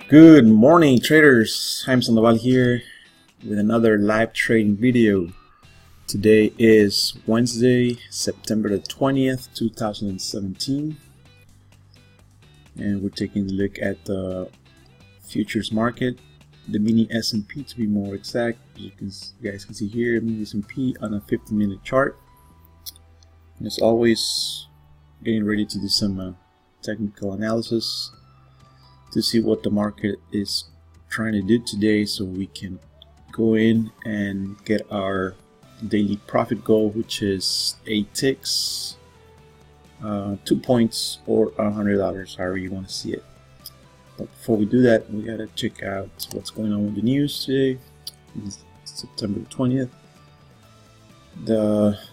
Good morning, traders. I'm Sandoval here with another live trading video. Today is Wednesday, September the 20th, 2017, and we're taking a look at the futures market, the Mini S&P to be more exact. As you guys can see here, Mini S&P on a 50-minute chart. And as always, getting ready to do some technical analysis to see what the market is trying to do today, so we can go in and get our daily profit goal, which is 8 ticks, 2 points, or $100, however you want to see it. But before we do that, we gotta check out what's going on with the news today. It's September 20th.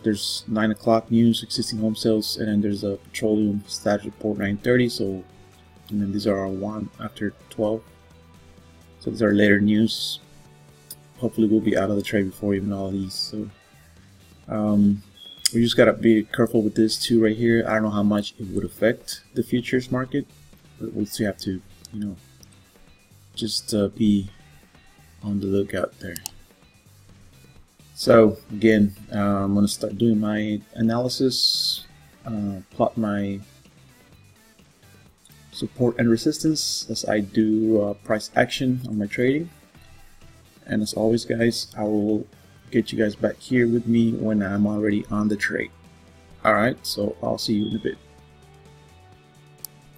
There's 9 o'clock news, existing home sales, and then there's a petroleum status report 9:30. So, and then these are our one after 12. So these are later news. Hopefully we'll be out of the trade before even all of these. So we just gotta be careful with this too right here. I don't know how much it would affect the futures market, but we'll still have to, just be on the lookout there. So again, I'm gonna start doing my analysis, plot my support and resistance as I do price action on my trading. And as always, guys, I will get you guys back here with me when I'm already on the trade. Alright, so I'll see you in a bit.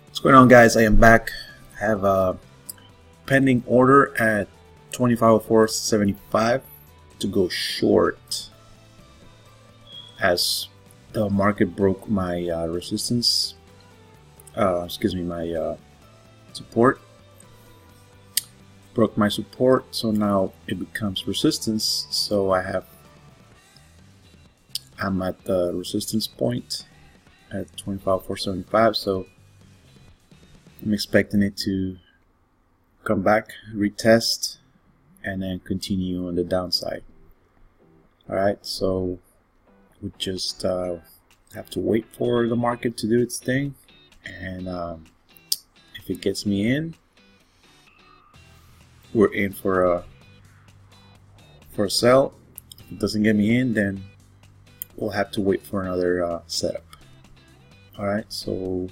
What's going on, guys? I am back. I have a pending order at 2504.75 to go short as the market broke my resistance. My support. Broke my support, so now it becomes resistance. So I'm at the resistance point at 25,475. So I'm expecting it to come back, retest, and then continue on the downside. All right, so we just have to wait for the market to do its thing. And if it gets me in, we're in for a sell. If it doesn't get me in, then we'll have to wait for another setup. Alright, so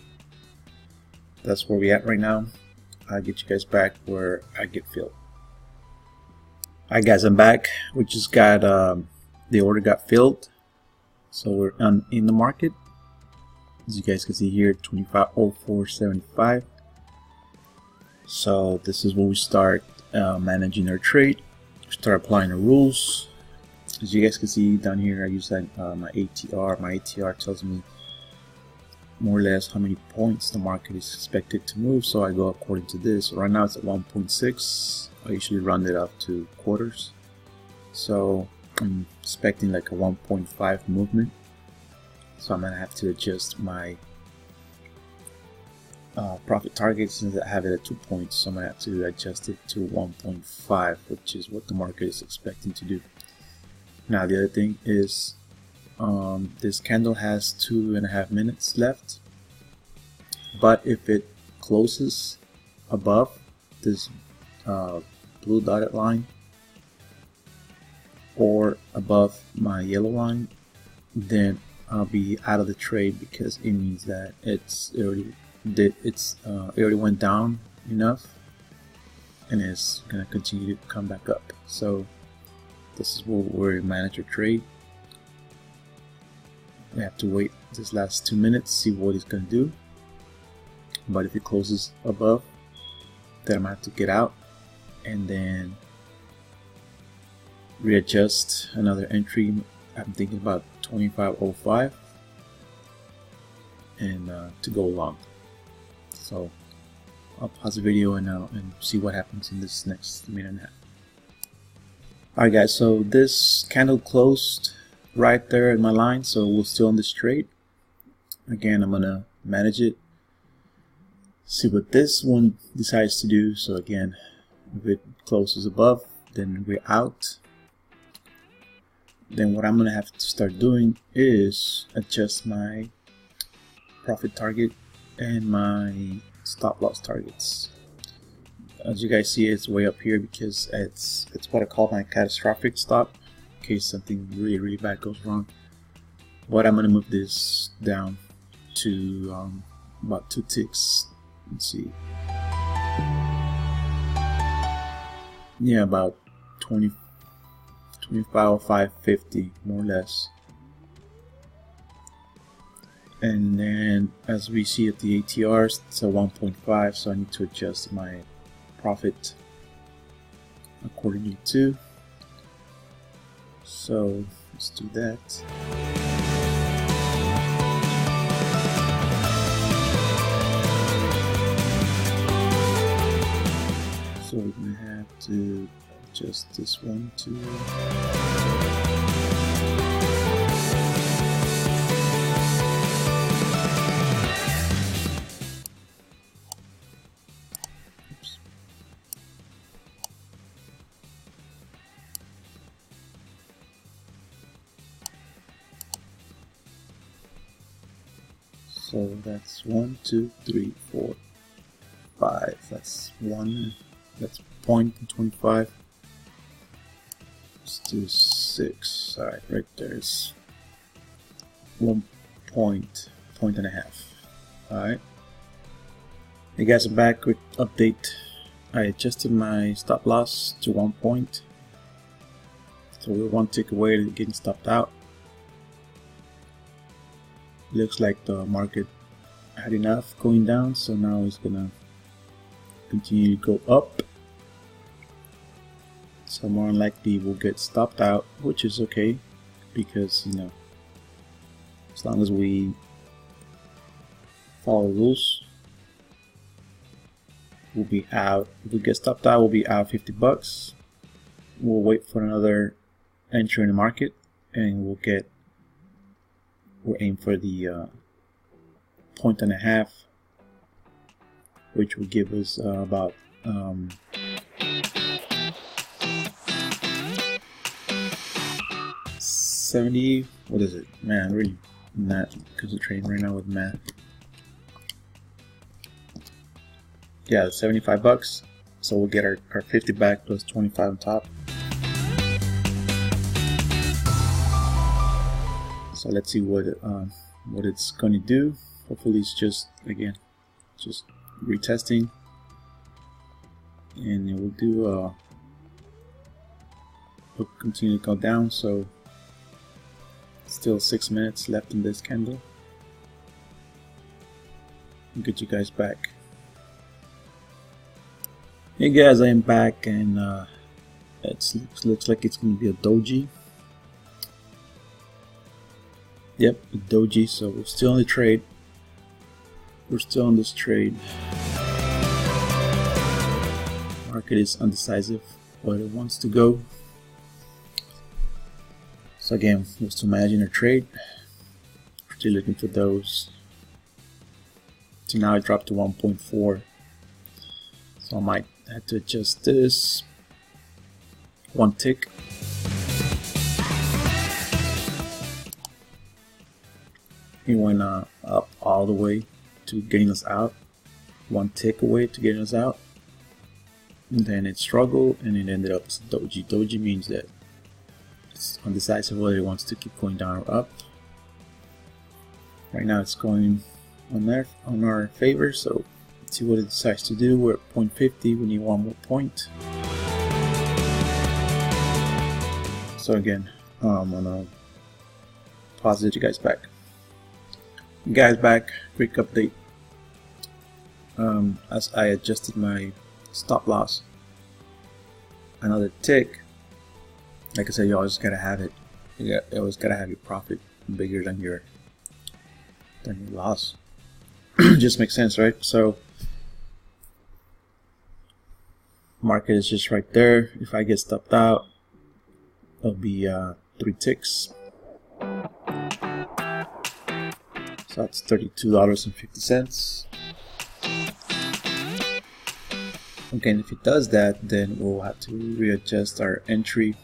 that's where we're at right now. I'll get you guys back where I get filled. Alright, guys, I'm back. We just got the order got filled, so we're in the market. As you guys can see here, 2504.75. So this is where we start managing our trade. We start applying the rules. As you guys can see down here, I use my ATR. My ATR tells me more or less how many points the market is expected to move. So I go according to this. Right now it's at 1.6. I usually round it up to quarters. So I'm expecting like a 1.5 movement. So I'm gonna have to adjust my profit target since I have it at 2 points. So I'm gonna have to adjust it to 1.5, which is what the market is expecting to do. Now the other thing is, this candle has 2.5 minutes left, but if it closes above this blue dotted line or above my yellow line, then I'll be out of the trade, because it means that it already went down enough and it's gonna continue to come back up. So this is where we manage our trade. We have to wait this last 2 minutes, see what it's gonna do. But if it closes above, then I'm gonna have to get out and then readjust another entry. I'm thinking about 2505 and to go long. So I'll pause the video and see what happens in this next minute and a half. Alright, guys, so this candle closed right there in my line, so we're still on this trade. Again, I'm gonna manage it, see what this one decides to do. So again, if it closes above, then we're out. Then what I'm gonna have to start doing is adjust my profit target and my stop loss targets. as you guys see, it's way up here because it's what I call my catastrophic stop in case something really bad goes wrong. But I'm gonna move this down to about 2 ticks. Let's see. Yeah, about 25.50 more or less. And then as we see at the ATRs, it's a 1.5, so I need to adjust my profit accordingly too. So let's do that. So we're gonna have to adjust this one to so that's 1, 2, 3, 4, 5. That's 1. That's 0.25. Let's do 6. Alright, right there's 1 point and a half. Alright. Hey guys, I'm back with update. I adjusted my stop loss to 1 point. So we're 1 tick away to getting stopped out. Looks like the market had enough going down, so now it's gonna continue to go up. So more than likely we'll get stopped out, which is okay because, you know, as long as we follow rules, we'll be out. If we get stopped out, we'll be out 50 bucks. We'll wait for another entry in the market and we'll aim for the 1.5, which will give us about 70. What is it? Man, I'm really not concentrating right now with math. Yeah, 75 bucks. So we'll get our 50 back plus 25 on top. So let's see what it's going to do. Hopefully it's just, again, just retesting, and it will do will continue to go down. So still 6 minutes left in this candle. I'll get you guys back. Hey guys, I am back, and it looks like it's going to be a doji. Yep, a doji. So we're still on the trade. We're still on this trade. Market is undecisive where it wants to go. So again, we're still managing our trade. We're still looking for those. So now it dropped to 1.4. So I might have to adjust this 1 tick. It went up all the way to getting us out, 1 tick away to getting us out, and then it struggled and it ended up as a doji. Doji means that it's undecisive whether it wants to keep going down or up. Right now it's going on our favor, so let's see what it decides to do. We're at 0.50, we need 1 more point. So again, I'm gonna pause it, you guys back. Guys, back, quick update. As I adjusted my stop loss another tick, like I said, you always gotta have it. You always gotta have your profit bigger than your loss. Just makes sense, right? So market is just right there. If I get stopped out, it'll be 3 ticks. So that's $32.50. Again, if it does that, then we'll have to readjust our entry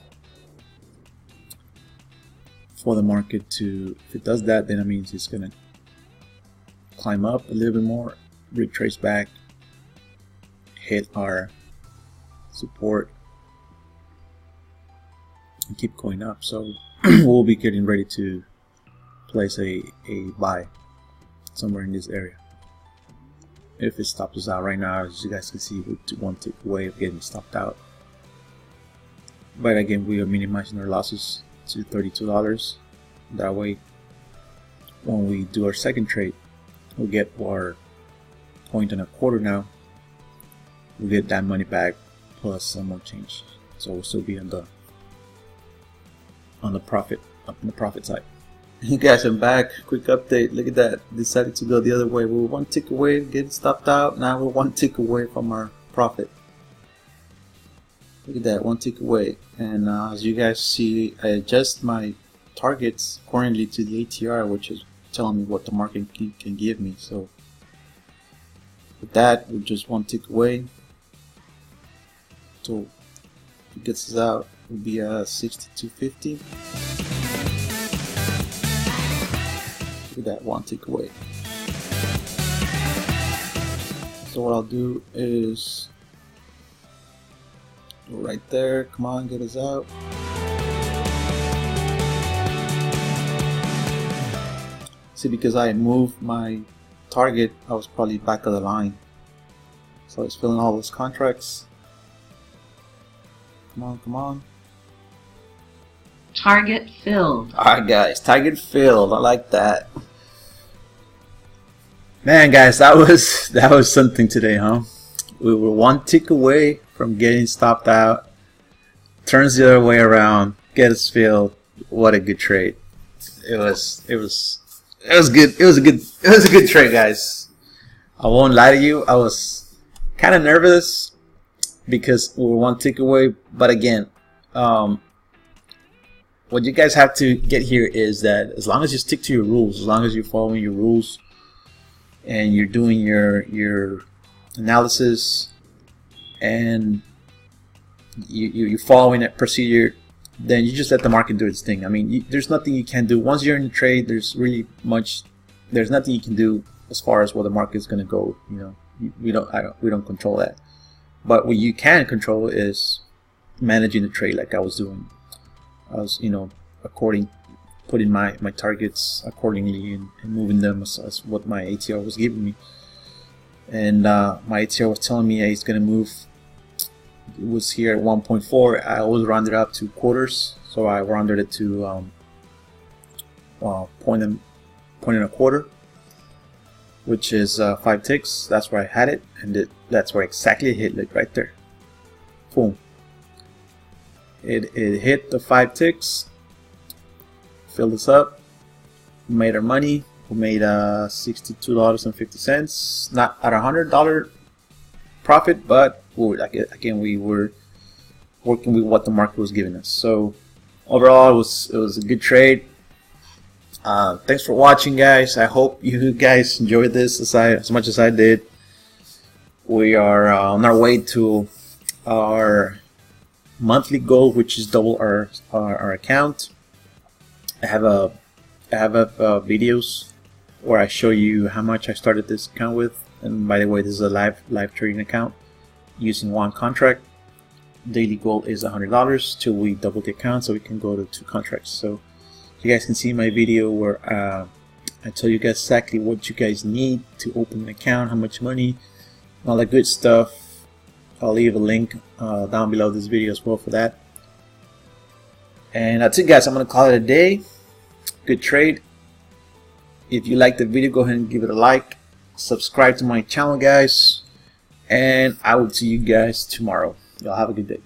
for the market to, if it does that, then it means it's gonna climb up a little bit more, retrace back, hit our support and keep going up. So we'll be getting ready to place a buy somewhere in this area. If it stops us out right now, as you guys can see, we're one tick away of getting stopped out. But again, we are minimizing our losses to $32. That way, when we do our second trade, we'll get our $1.25 now. We'll get that money back plus some more change. So we'll still be on the profit side. Hey guys, I'm back. Quick update. Look at that. Decided to go the other way. We were one tick away getting stopped out. Now we're one tick away from our profit. Look at that, one tick away. And as you guys see, I adjust my targets accordingly to the ATR, which is telling me what the market can give me. So with that, we're just one tick away. So if it gets us out, it'll be 62.50. Look at that, one tick away. So what I'll do is go right there. Come on, get us out. See, because I moved my target, I was probably back of the line. So I was filling all those contracts. Come on, come on. Target filled. Alright guys, target filled. I like that. Man guys, that was something today, huh? We were one tick away from getting stopped out. Turns the other way around, get us filled. What a good trade. It was good. It was a good trade, guys. I won't lie to you. I was kind of nervous because we were one tick away. But again, what you guys have to get here is that as long as you stick to your rules, as long as you're following your rules and you're doing your analysis and you're following that procedure, then you just let the market do its thing. I mean, there's nothing you can do. Once you're in the trade, there's nothing you can do as far as where the market is going to go. You know, we don't control that. But what you can control is managing the trade, like I was doing. I was, putting my targets accordingly and moving them as what my ATR was giving me. And my ATR was telling me it's going to move. It was here at 1.4. I always rounded up to quarters, so I rounded it to point and a quarter, which is 5 ticks. That's where I had it, and that's where exactly it hit, like right there. Boom. It hit the 5 ticks, filled us up, we made our money. We made $62.50, not at $100 profit, but again, we were working with what the market was giving us. So overall, it was a good trade. Thanks for watching, guys. I hope you guys enjoyed this as much as I did. We are on our way to our monthly goal, which is double our account. I have videos where I show you how much I started this account with. And by the way, this is a live trading account using one contract. Daily goal is $100 till we double the account, so we can go to 2 contracts. So you guys can see my video where I tell you guys exactly what you guys need to open an account, how much money, all that good stuff. I'll leave a link down below this video as well for that. And that's it, guys. I'm gonna call it a day. Good trade. If you like the video, go ahead and give it a like. Subscribe to my channel, guys. And I will see you guys tomorrow. Y'all have a good day.